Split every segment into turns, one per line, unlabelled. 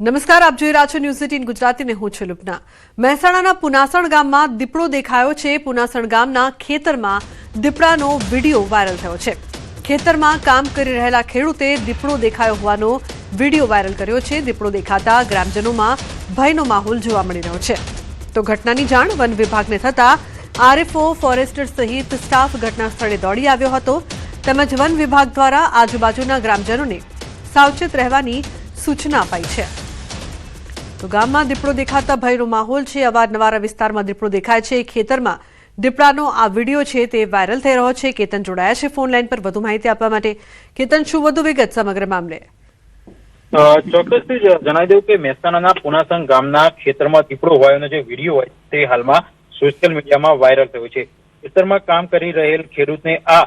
નમસ્કાર, આપ જોઈ રહ્યા છો ન્યૂઝ 18 ગુજરાતી ને હું છું લુપના। મહેસાણાના પુનાસણ ગામમાં દીપડો દેખાયો છે। પુનાસણ ગામના ખેતરમાં દીપડાનો વિડીયો વાયરલ થયો છે। ખેતરમાં કામ કરી રહેલા ખેડૂતે દીપડો દેખાયો હોવાનો વિડીયો વાયરલ કર્યો છે। દીપડો દેખાતા ગ્રામજનોમાં ભયનો માહોલ જોવા મળી રહ્યો છે। તો ઘટનાની જાણ વન વિભાગને થતા આરએફઓ, ફોરેસ્ટર સહિત સ્ટાફ ઘટના સ્થળે દોડી આવ્યો હતો તેમજ વન વિભાગ દ્વારા આજુબાજુના ગ્રામજનોને સાવચેત રહેવાની સૂચના અપાઈ છે। તો ગામમાં દીપડો દેખાતા ભયનો માહોલ છે। અવારનવાર વિસ્તારમાં દીપડો દેખાય છે। ખેતરમાં દીપડાનો આ વિડીયો છે તે વાયરલ થઈ રહ્યો છે। કેતન જોડાયા છે ફોન લાઈન પર વધુ માહિતી આપવા માટે। કેતન, શું વધુ વિગત સમગ્ર મામલે?
ચોક્કસથી જણાવી દઉં કે મહેસાણાના પુનાસણ ગામના ખેતરમાં દીપડો હોવાનો જે વિડીયો હોય તે હાલમાં સોશિયલ મીડિયામાં વાયરલ થયો છે। ખેતરમાં કામ કરી રહેલ ખેડૂતને આ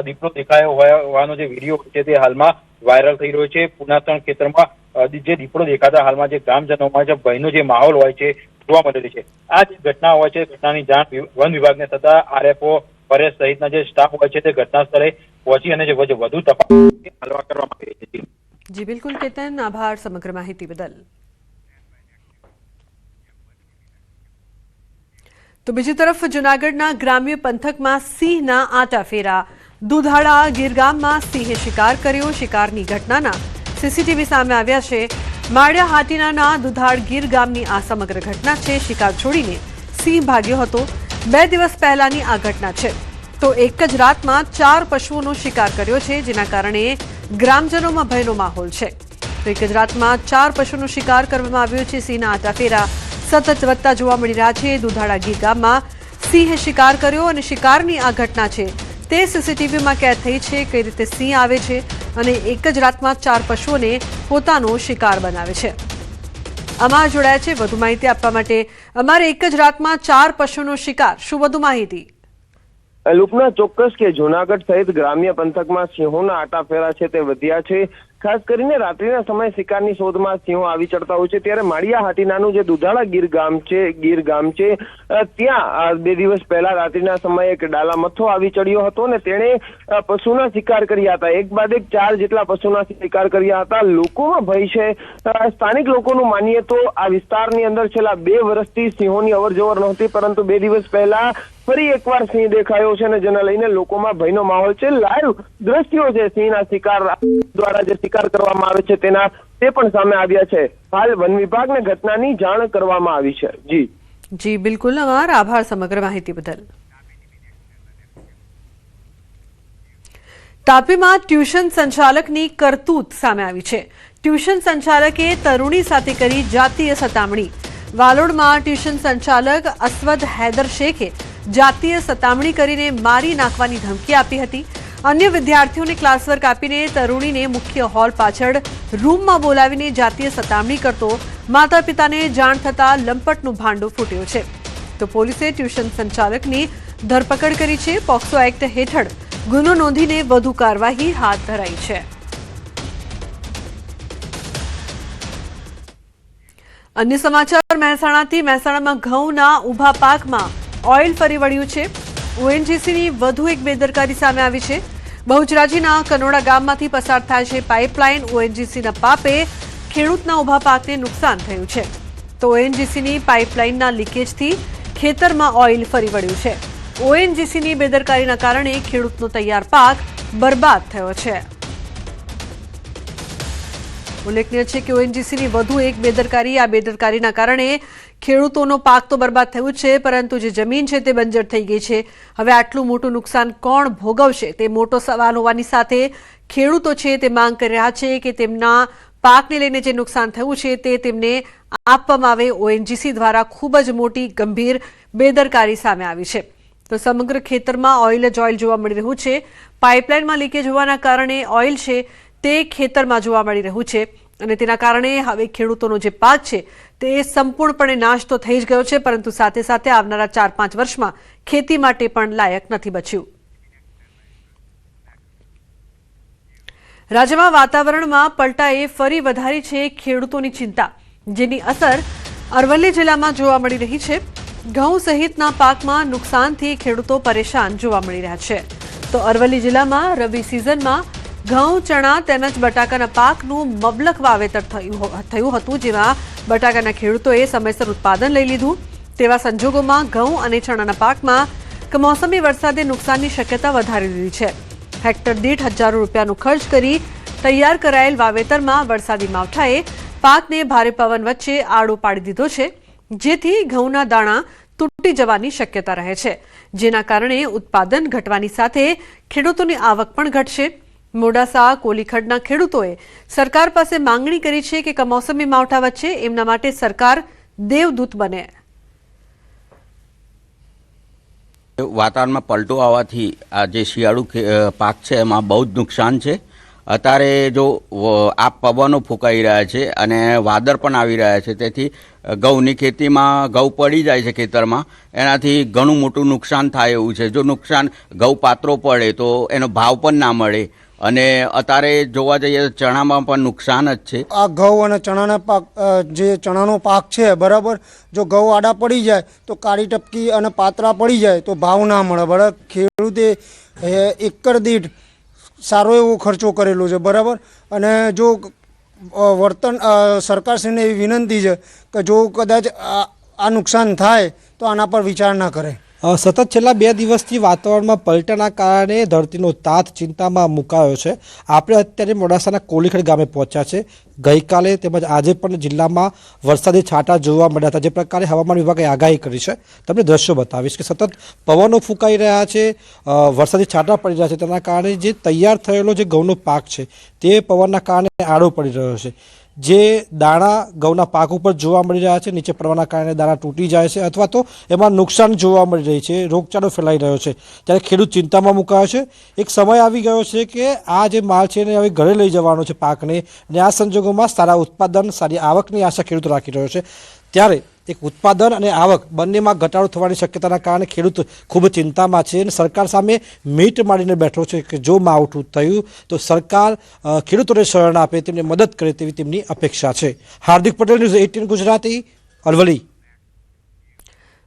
દીપડો દેખાયો હોવાનો જે વિડીયો છે તે હાલમાં વાયરલ થઈ રહ્યો છે। પુનાસણ ખેતરમાં જે દીપડો દેખાતા હાલમાં જે ગ્રામજનોમાં જે ભયનો જે માહોલ હોય છે જોવા મળેલી છે। આ જે ઘટના હોય છે ઘટનાની જાણ વન વિભાગને થતા આરએફઓ, ફોરેસ્ટ સહિતના જે સ્ટાફ હોય છે તે ઘટના સ્થળે પહોંચી અને જે વધુ તપાસ કરવામાં આવી રહી છે।
જી બિલકુલ કેતન, આભાર સમગ્ર માહિતી બદલ। તો બીજી તરફ જૂનાગઢના ગ્રામ્ય પંથકમાં સિંહના આટાફેરા। દુધાળા ગીર ગામમાં સિંહે શિકાર કર્યો। શિકારની ઘટનાના સીસીટીવી સામે આવ્યા છે। માળિયા હાટીનાના દુધાળ ગીર ગામની આ સમગ્ર ઘટના છે। શિકાર છોડીને સિંહ ભાગ્યો હતો। 2 દિવસ પહેલાની આ ઘટના છે। તો એક જ રાતમાં 4 પશુઓનો શિકાર કર્યો છે જેના કારણે ગ્રામજનોમાં ભયનો માહોલ છે। તો એક જ રાતમાં 4 પશુનો શિકાર કરવામાં આવ્યો છે। સિંહના આટાફેરા સતત વધતા જોવા મળી રહ્યા છે। દુધાળા ગીર ગામમાં સિંહે શિકાર કર્યો અને શિકારની આ ઘટના છે તે સીસીટીવીમાં કેદ થઈ છે। કઈ રીતે સિંહ આવે છે અને એક જ રાતમાં 4 પશુઓને પોતાનો શિકાર બનાવે છે। અમાર જોડાયા છે વધુ માહિતી આપવા માટે। અમારે એક જ રાતમાં 4 પશુનો શિકાર, શું વધુ માહિતી?
લુપના ચોક્કસ કે જૂનાગઢ સહિત ગ્રામ્ય પંથકમાં સિંહોના આટાફેરા છે તે વધ્યા છે। ખાસ કરીને રાત્રિના સમયે શિકારની શોધમાં સિંહો આવી ચડતા હોય છે। ત્યારે માળિયા હાટીનાનું જે દુધાળા ગીર ગામ છે ત્યાં 2 દિવસ પહેલા રાત્રિના સમયે એક ડાલા મથો આવી ચડ્યો હતો અને તેણે પશુના શિકાર કર્યા હતા। એક બાદ એક 4 જેટલા પશુના શિકાર કર્યા હતા। લોકોમાં ભય છે। સ્થાનિક લોકોનું માનીએ તો આ વિસ્તારની અંદર છેલ્લા 2 વર્ષથી સિંહોની અવરજવર નહોતી, પરંતુ 2 દિવસ પહેલા ફરી એકવાર સિંહ દેખાયો છે અને જેને લઈને લોકોમાં ભયનો માહોલ છે। લાઈવ દ્રશ્યો છે સિંહના શિકાર દ્વારા જે શિકાર કરવામાં આવે છે તેના તે પણ સામે આવ્યા છે। હાલ વન વિભાગને ઘટનાની જાણ કરવામાં આવી છે।
જી બિલકુલ, આભાર સમગ્ર માહિતી બદલ। તાપીમાં ટ્યુશન સંચાલકની કરતૂત સામે આવી છે। ટ્યુશન સંચાલકે તરુણી સાથે કરી જાતીય સતામણી। વાલોડમાં ટ્યુશન સંચાલક અસવદ હૈદર શેખે જાતીય સતામણી કરીને મારી નાખવાની ધમકી આપી હતી। અન્ય વિદ્યાર્થીઓને ક્લાસવર્ક આપીને તરુણીને મુખ્ય હોલ પાછળ રૂમમાં બોલાવીને જાતીય સતામણી કરતો માતા પિતાને જાણ થતાં લંપટનું ભાંડું ફૂટ્યું છે। તો પોલીસે ટ્યુશન સંચાલકની ધરપકડ કરી છે। પોક્સો એક્ટ હેઠળ ગુનો નોંધીને વધુ કાર્યવાહી હાથ ધરાઈ છે। અન્ય સમાચાર મહેસાણાથી। મહેસાણામાં ઘઉંના ઊભા પાકમાં ઓઇલ ફરી વળ્યું છે। ઓએનજીસીની વધુ એક બેદરકારી સામે આવી છે। બહુચરાજીના કનોડા ગામમાંથી પસાર થાય છે પાઇપલાઇન। ઓએનજીસીના પાપે ખેડૂતના ઊભા પાકને નુકસાન થયું છે। તો ઓએનજીસીની પાઇપલાઇનના લીકેજથી ખેતરમાં ઓઇલ ફરી વળ્યું છે। ઓએનજીસીની બેદરકારીના કારણે ખેડૂતનો તૈયાર પાક બરબાદ થયો છે। ઉલ્લેખનીય છે કે ઓએનજીસીની વધુ એક બેદરકારી, આ બેદરકારીના કારણે ખેડૂતોનો પાક તો બરબાદ થયું છે પરંતુ જે જમીન છે તે બંજર થઈ ગઈ છે। હવે આટલું મોટું નુકસાન કોણ ભોગવશે તે મોટો સવાલ હોવાની સાથે ખેડૂતો છે તે માંગ કરી રહ્યા છે કે તેમના પાકને લઈને જે નુકસાન થયું છે તે તેમને આપવામાં આવે। ઓએનજીસી દ્વારા ખૂબ જ મોટી ગંભીર બેદરકારી સામે આવી છે। તો સમગ્ર ખેતરમાં ઓઇલ જ ઓઇલ જોવા મળી રહ્યું છે। પાઇપલાઇનમાં લીકેજ હોવાના કારણે ઓઇલ છે તે ખેતરમાં જોવા મળી રહ્યું છે અને તેના કારણે હવે ખેડૂતોનો જે પાક છે તે સંપૂર્ણપણે નાશ તો થઈ જ ગયો છે પરંતુ સાથે સાથે આવનારા 4-5 વર્ષમાં ખેતી માટે પણ લાયક નથી બચ્યું। રાજ્યમાં વાતાવરણમાં પલટાએ ફરી વધારી છે ખેડૂતોની ચિંતા, જેની અસર અરવલ્લી જિલ્લામાં જોવા મળી રહી છે। ઘઉં સહિતના પાકમાં નુકસાનથી ખેડૂતો પરેશાન જોવા મળી રહ્યા છે। તો અરવલ્લી જિલ્લામાં રવિ સિઝનમાં ઘઉં, ચણા તેમજ બટાકાના પાકનું મબલખ વાવેતર થયું હતું, જેમાં બટાકાના ખેડૂતોએ સમયસર ઉત્પાદન લઈ લીધું. તેવા સંજોગોમાં ઘઉં અને ચણાના પાકમાં કમોસમી વરસાદે નુકસાનની શક્યતા વધારી દીધી છે. હેક્ટર દીઠ હજારો રૂપિયાનો ખર્ચ કરી તૈયાર કરાયેલ વાવેતરમાં વરસાદી માવઠાએ પાકને ભારે પવન વચ્ચે આડો પાડી દીધો છે, જેથી ઘઉંના દાણા તૂટી જવાની શક્યતા રહે છે, જેના કારણે ઉત્પાદન ઘટવાની સાથે ખેડૂતોની આવક પણ ઘટશે. મોડાસા કોલીખડના ખેડૂતોએ સરકાર પાસે માંગણી કરી છે કે કમોસમી માવઠા વચ્ચે એમના માટે સરકાર દેવદૂત બને.
વાતાવરણમાં પલટો આવવાથી આ જે શિયાળુ પાક છે એમાં બહુ જ નુકસાન છે. અત્યારે જો આ પવનો ફૂંકાઈ રહ્યા છે અને વાદળ પણ આવી રહ્યા છે, તેથી ઘઉંની ખેતીમાં ઘઉં પડી જાય છે ખેતરમાં, એનાથી ઘણું મોટું નુકસાન થાય એવું છે. જો નુકસાન ઘઉં પાત્રો પડે તો એનો ભાવ પણ ના મળે, અને અત્યારે જોવા જઈએ તો ચણામાં પણ નુકસાન જ છે.
આ ઘઉં અને ચણાના પાક, જે ચણાનો પાક છે બરાબર, જો ઘઉં આડા પડી જાય તો કાળી ટપકી અને પાતરા પડી જાય તો ભાવ ના મળે બરાબર. ખેડૂતે એકર દીઠ સારો એવો ખર્ચો કરેલો છે બરાબર. અને જો વર્તન સરકારશ્રીને એવી વિનંતી છે કે જો કદાચ આ નુકસાન થાય તો આના પર વિચાર ના કરે.
સતત છેલ્લા 2 દિવસથી વાતાવરણમાં પલટાના કારણે ધરતીનો તાત ચિંતામાં મુકાયો છે. આપણે અત્યારે મોડાસાના કોલીખડ ગામે પહોંચ્યા છે. ગઈકાલે તેમજ આજે પણ જિલ્લામાં વરસાદી છાંટા જોવા મળ્યા હતા. જે પ્રકારે હવામાન વિભાગે આગાહી કરી છે, તમને દ્રશ્યો બતાવીશ કે સતત પવનો ફૂંકાઈ રહ્યા છે, વરસાદી છાંટા પડી રહ્યા છે. તેના કારણે જે તૈયાર થયેલો જે ઘઉંનો પાક છે તે પવનના કારણે આડો પડી રહ્યો છે. જે દાણા ઘઉંના પાક ઉપર જોવા મળી રહ્યા છે, નીચે પડવાના કારણે દાણા તૂટી જાય છે અથવા તો એમાં નુકસાન જોવા મળી રહી છે, રોગચાળો ફેલાઈ રહ્યો છે, ત્યારે ખેડૂત ચિંતામાં મુકાયો છે. એક સમય આવી ગયો છે કે આ જે માલ છે એને હવે ઘરે લઈ જવાનો છે પાકને, અને આ સંજોગોમાં સારા ઉત્પાદન, સારી આવકની આશા ખેડૂત રાખી રહ્યો છે. ત્યારે એક ઉત્પાદન અને આવક બંનેમાં ઘટાડો થવાની શક્યતાના કારણે ખેડૂત ખૂબ ચિંતામાં છે અને સરકાર સામે મીટ માંડીને બેઠો છે કે જો માવઠું થયું તો સરકાર ખેડૂતોને શરણ આપે, તેમને મદદ કરે તેવી તેમની અપેક્ષા છે. હાર્દિક પટેલ, ન્યૂઝ 18 ગુજરાતી, અરવલ્લી.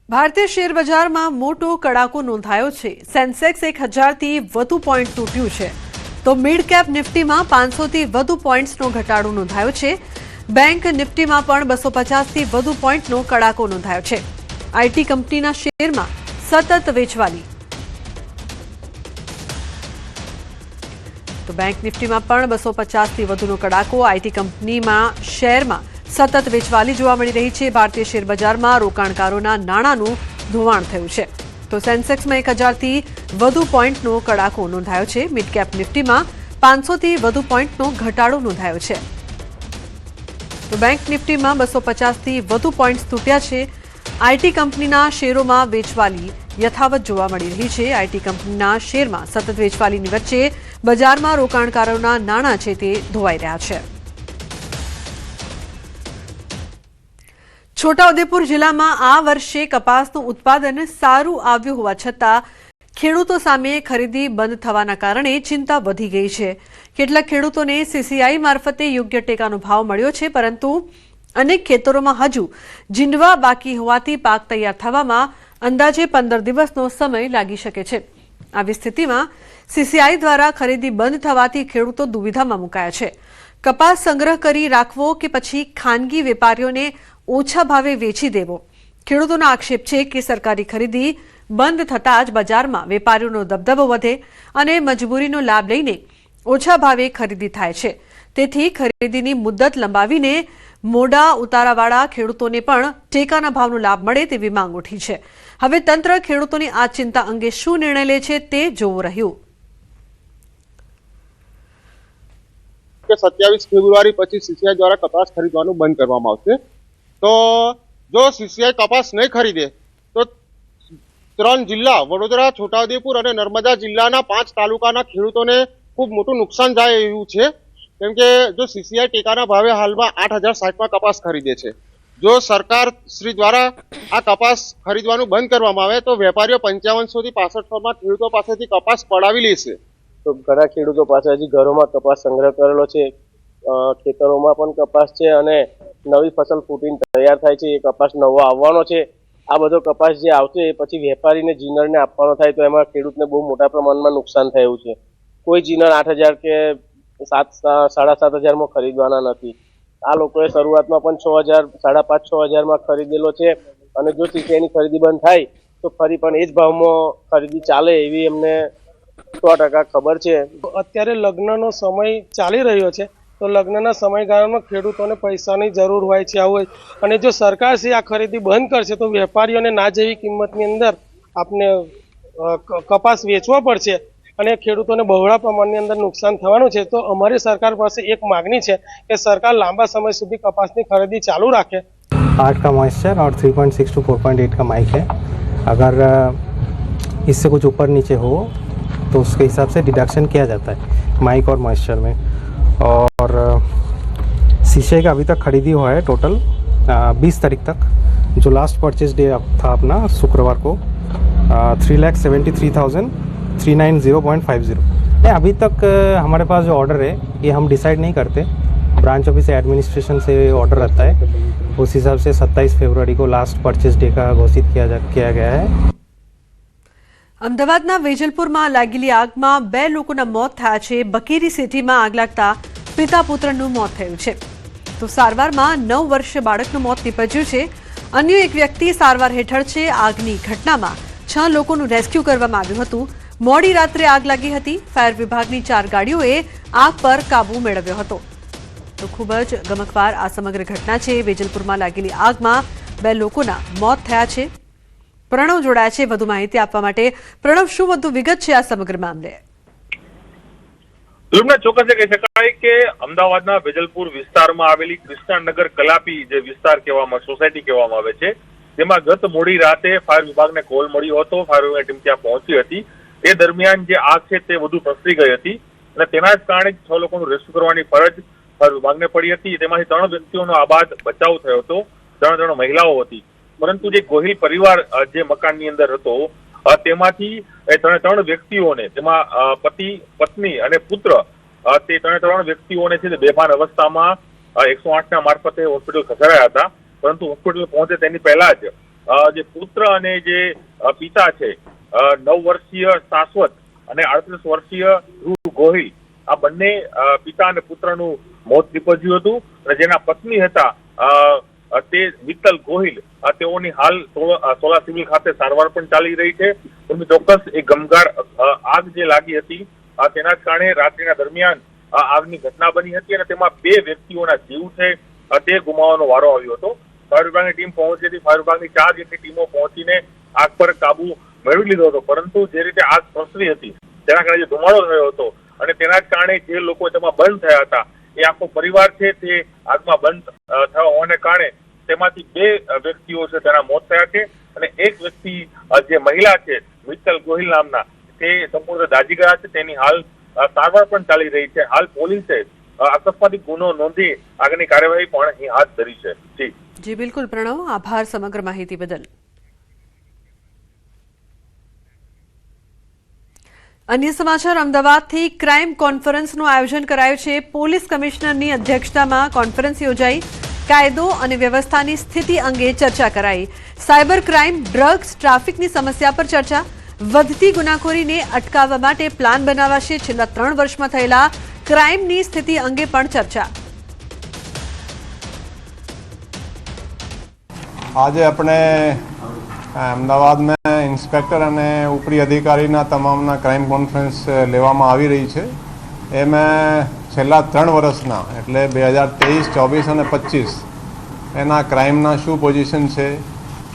ભારતીય શેર બજારમાં મોટો કડાકો નોંધાયો છે. સેન્સેક્સ 1000થી વધુ પોઈન્ટ તૂટ્યું છે, તો મિડ કેપ નિફ્ટીમાં 500થી વધુ પોઈન્ટ્સનો ઘટાડો નોંધાયો છે. બેંક નિફ્ટીમાં પણ 250થી વધુ પોઈન્ટનો કડાકો નોંધાયો છે. આઈટી કંપનીના શેરમાં સતત વેચવાલી. તો બેંક નિફ્ટીમાં પણ 250થી વધુનો કડાકો. આઈટી કંપનીમાં શેરમાં સતત વેચવાલી જોવા મળી રહી છે. ભારતીય શેર બજારમાં રોકાણકારોના નાણાંનું ધોવાણ થયું છે. તો સેન્સેક્સમાં 1000થી વધુ પોઈન્ટનો કડાકો નોંધાયો છે. મિડ કેપ નિફ્ટીમાં 500થી વધુ પોઈન્ટનો ઘટાડો નોંધાયો છે. તો બેંક નિફ્ટીમાં 250થી વધુ પોઈન્ટ્સ તૂટ્યા છે. આઈટી કંપનીના શેરોમાં વેચવાલી યથાવત જોવા મળી રહી છે. આઈટી કંપનીના શેરમાં સતત વેચવાલીની વચ્ચે બજારમાં રોકાણકારોના નાણાં છે તે ધોવાઈ રહ્યા છે. છોટાઉદેપુર જિલ્લામાં આ વર્ષે કપાસનું ઉત્પાદન સારું આવ્યું હોવા છતાં ખેડૂતો સામે ખરીદી બંધ થવાના કારણે ચિંતા વધી ગઈ છે. કેટલાક ખેડૂતોને સીસીઆઈ મારફતે યોગ્ય ટેકાનો ભાવ મળ્યો છે, પરંતુ અનેક ખેતરોમાં હજુ જીંડવા બાકી હોવાથી પાક તૈયાર થવામાં અંદાજે 15 દિવસનો સમય લાગી શકે છે. આવી સ્થિતિમાં સીસીઆઈ દ્વારા ખરીદી બંધ થવાથી ખેડૂતો દુવિધામાં મુકાયા છે. કપાસ સંગ્રહ કરી રાખવો કે પછી ખાનગી વેપારીઓને ઓછા ભાવે વેચી દેવો? ખેડૂતોનો આક્ષેપ છે કે સરકારી ખરીદી બંધ થતાં જ બજારમાં વેપારીઓનો દબદબો વધે અને મજબૂરીનો લાભ લઈને ઓછા ભાવે ખરીદી થાય છે. તેથી ખરીદીની મુદ્દત લંબાવીને મોડા ઉતારાવાળા ખેડૂતોને પણ ટેકાના ભાવનો લાભ મળે તેવી માંગ ઉઠી છે. હવે તંત્ર ખેડૂતોની આ ચિંતા અંગે શું નિર્ણય લે છે તે જોવું રહ્યું.
27 ફેબ્રુઆરી પછી સીસીઆઈ દ્વારા કપાસ ખરીદવાનું બંધ કરવામાં આવશે. તો જો સીસીઆઈ કપાસ નહીં ખરીદે તો 3 જિલ્લા વડોદરા, છોટાઉદેપુર અને નર્મદા જિલ્લાના 5 તાલુકાના ખેડૂતોને ખૂબ મોટું નુકસાન જાય એવું છે. કેમ કે જો સીસીઆઈ ટેકાના ભાવે હાલમાં 8060માં કપાસ ખરીદે છે. જો સરકાર શ્રી દ્વારા આ કપાસ ખરીદવાનું બંધ કરવામાં આવે તો વેપારીઓ 5500 થી 6500માં ખેડૂતો પાસેથી કપાસ પડાવી લેશે.
તો ઘણા ખેડૂતો પાસે હજી ઘરોમાં કપાસ સંગ્રહ કરેલો છે, ખેતરોમાં પણ કપાસ છે અને નવી ફસલ ફૂટીને તૈયાર થાય છે, એ કપાસ નવો આવવાનો છે. આ બધો કપાસ જે આવશે એ પછી વેપારીને જીનરને આપવાનો થાય તો એમાં ખેડૂતને બહુ મોટા પ્રમાણમાં નુકસાન થયું છે. કોઈ જીનર 8000 કે
7,500 ખરીદવાના નથી. આ લોકોએ શરૂઆતમાં પણ 6,000, 5,500-6,000 ખરીદેલો છે અને જો સીસીઆઈની ખરીદી બંધ થાય તો ફરી પણ એ જ ભાવમાં ખરીદી ચાલે એવી એમને 100% ખબર છે.
અત્યારે લગ્નનો સમય ચાલી રહ્યો છે તો લગ્નના સમયગાળામાં ખેડૂતોને પૈસાની જરૂર હોય છે આવું અને જો સરકાર આ ખરીદી બંધ કરશે તો વેપારીઓને ના જેવી કિંમતની અંદર આપને કપાસ વેચવો પડશે અને ખેડૂતોને બહોળા પ્રમાણની અંદર નુકસાન થવાનું છે. તો અમારી સરકાર પાસે એક માગણી છે કે સરકાર લાંબા સમય સુધી કપાસની ખરીદી ચાલુ રાખે.
8 का मॉइस्चर और 3.6 to 4.8 का माइक है. अगर इससे कुछ ऊपर नीचे हो तो उसके हिसाब से डिडक्शन किया जाता है माइक और मॉइस्चर में. और सीसीआई का अभी तक खरीदी हुआ है टोटल 20 तारीख तक, जो लास्ट परचेज डे था अपना शुक्रवार को 3,73,390.50. अभी तक हमारे पास जो ऑर्डर है ये हम डिसाइड नहीं करते, ब्रांच ऑफिस एडमिनिस्ट्रेशन से ऑर्डर रहता है. उस हिसाब से 27 फरवरी को लास्ट परचेज डे का घोषित किया गया है.
અમદાવાદના વેજલપુરમાં લાગેલી આગમાં 2 લોકોના મોત થયા છે. બકેરી સિટીમાં આગ લાગતા પિતા પુત્રનું મોત થયું છે તો સારવારમાં 9 વર્ષીય બાળકનું મોત નીપજ્યું છે. અન્ય એક વ્યક્તિ સારવાર હેઠળ છે. આગની ઘટનામાં 6 લોકોનું રેસ્ક્યુ કરવામાં આવ્યું હતું. મોડી રાત્રે આગ લાગી હતી. ફાયર વિભાગની 4 ગાડીઓએ આગ પર કાબુ મેળવ્યો હતો. તો ખૂબ જ ગમકવાર આ સમગ્ર ઘટના છે. વેજલપુરમાં લાગેલી આગમાં 2 લોકોના મોત થયા છે. પ્રણવ જોડાયા છે વધુ માહિતી આપવા માટે. પ્રણવ, શું વધુ વિગત છે આ સમગ્ર મામલે?
ચોક્કસ કહી શકાય કે અમદાવાદના વેજલપુર વિસ્તારમાં આવેલી કૃષ્ણનગર કલાપી જે વિસ્તાર કહેવામાં, સોસાયટી કહેવામાં આવે છે, તેમાં ગત મોડી રાતે ફાયર વિભાગને કોલ મળ્યો હતો. ફાયર વિભાગની ટીમ ત્યાં પહોંચી હતી. તે દરમિયાન જે આગ છે તે વધુ પ્રસરી ગઈ હતી અને તેના જ કારણે 6 લોકોનું રેસ્ક્યુ કરવાની ફરજ ફાયર વિભાગને પડી હતી. તેમાંથી 3 વ્યક્તિઓનો આબાદ બચાવ થયો હતો. 3 મહિલાઓ હતી. પરંતુ જે ગોહિલ પરિવાર જે મકાનની અંદર હતો તેમાંથી 3 વ્યક્તિઓને, તેમાં પતિ, પત્ની અને પુત્ર, તે 3 વ્યક્તિઓને છે બેભાન અવસ્થામાં 108ના મારફતે હોસ્પિટલ ખસેડાયા હતા. પરંતુ હોસ્પિટલ પહોંચે તેની પહેલા જ જે પુત્ર અને જે પિતા છે, 9 વર્ષીય શાશ્વત અને 38 વર્ષીય ધ્રુવ ગોહિલ, આ બંને પિતા અને પુત્રનું મોત નીપજ્યું હતું અને જેના પત્ની હતા તે મિત્તલ ગોહિલ, તેઓની હાલ સોલા સિવિલ ખાતે સારવાર પણ ચાલી રહી છે. ચોક્કસ એ ગમગાર આગ જે લાગી હતી તેના જ કારણે રાત્રિના દરમિયાન આગની ઘટના બની હતી અને તેમાં 2 વ્યક્તિઓના જીવ છે તે ગુમાવવાનો વારો આવ્યો હતો. ફાયર વિભાગની ટીમ પહોંચી હતી. ફાયર વિભાગની 4 જેટલી ટીમો પહોંચીને આગ પર કાબુ મેળવી લીધો હતો. પરંતુ જે રીતે આગ પ્રસરી હતી તેના કારણે જે ધુમાડો થયો હતો અને તેના જ કારણે જે લોકો તેમાં બંધ થયા હતા એ આખો પરિવાર છે તે આગમાં બંધ થવા હોવાને કારણે તેમાંથી 2 વ્યક્તિઓ છે તેના મોત થયા છે અને એક વ્યક્તિ જે મહિલા છે મિત્તલ ગોહિલ નામના, તે સંપૂર્ણ દાઝી ગયા છે. તેની હાલ સારવાર પણ ચાલી રહી છે. હાલ પોલીસે અકસ્માતી ગુનો નોંધી આગળની કાર્યવાહી પણ અહીં હાથ ધરી છે.
જી બિલકુલ પ્રણવ, આભાર સમગ્ર માહિતી બદલ. અન્ય સમાચાર, અમદાવાદથી ક્રાઇમ કોન્ફરન્સનું આયોજન કરાયું છે. પોલીસ કમિશનરની અધ્યક્ષતામાં કોન્ફરન્સ યોજાઈ. કાયદો અને વ્યવસ્થાની સ્થિતિ અંગે ચર્ચા કરાઈ. સાયબર ક્રાઇમ, ડ્રગ્સ, ટ્રાફિકની સમસ્યા પર ચર્ચા. વધતી ગુનાખોરીને અટકાવવા માટે પ્લાન બનાવાશે. છેલ્લા 3 વર્ષમાં થયેલા ક્રાઇમની સ્થિતિ અંગે પણ ચર્ચા.
આજે આપણે અમદાવાદમાં ઇન્સ્પેક્ટર અને ઉપરી અધિકારીના તમામના ક્રાઇમ કોન્ફરન્સ લેવામાં આવી રહી છે. એમાં છેલ્લા 3 વર્ષના એટલે 2023, 24 અને 25 એના ક્રાઇમના શું પોઝિશન છે,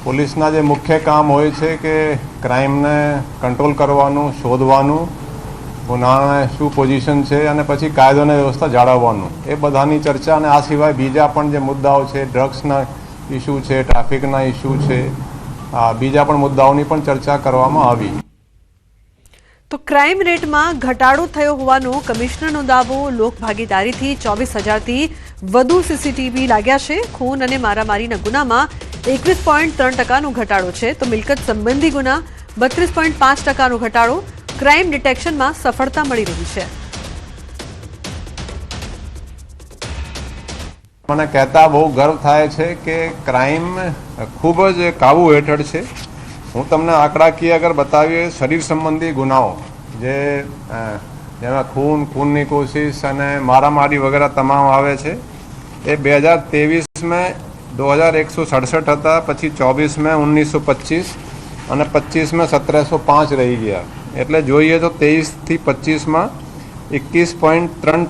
પોલીસના જે મુખ્ય કામ હોય છે કે ક્રાઇમને કંટ્રોલ કરવાનું, શોધવાનું, ગુનાને શું પોઝિશન છે અને પછી કાયદો અને વ્યવસ્થા જાળવવાનું, એ બધાની ચર્ચા. અને આ સિવાય બીજા પણ જે મુદ્દાઓ છે, ડ્રગ્સના ઇસ્યુ છે, ટ્રાફિકના ઇસ્યુ છે, બીજા પણ મુદ્દાઓની પણ ચર્ચા કરવામાં આવી.
તો ક્રાઇમ રેટમાં ઘટાડો થયો હોવાનો કમિશનરનો દાવો. લોકભાગીદારીથી 24,000થી વધુ સીસીટીવી લાગ્યા છે. ખૂન અને મારામારીના ગુનામાં 21.3% ઘટાડો છે તો મિલકત સંબંધી ગુના 32.5% ઘટાડો. ક્રાઇમ ડિટેક્શનમાં સફળતા મળી રહી છે.
મને કહેતા બહુ ગર્વ થાય છે કે ક્રાઇમ ખૂબ જ કાબુ હેઠળ છે. હું તમને આંકડાકીય અગર બતાવીએ, શરીર સંબંધી ગુનાઓ જેમાં ખૂનની કોશિશ અને મારામારી વગેરે તમામ આવે છે એ 2023 में 2167 હતા, પછી 24 में 1925 અને 25 में 1705 રહી ગયા. એટલે જોઈએ તો 23 થી 25 માં 21.3%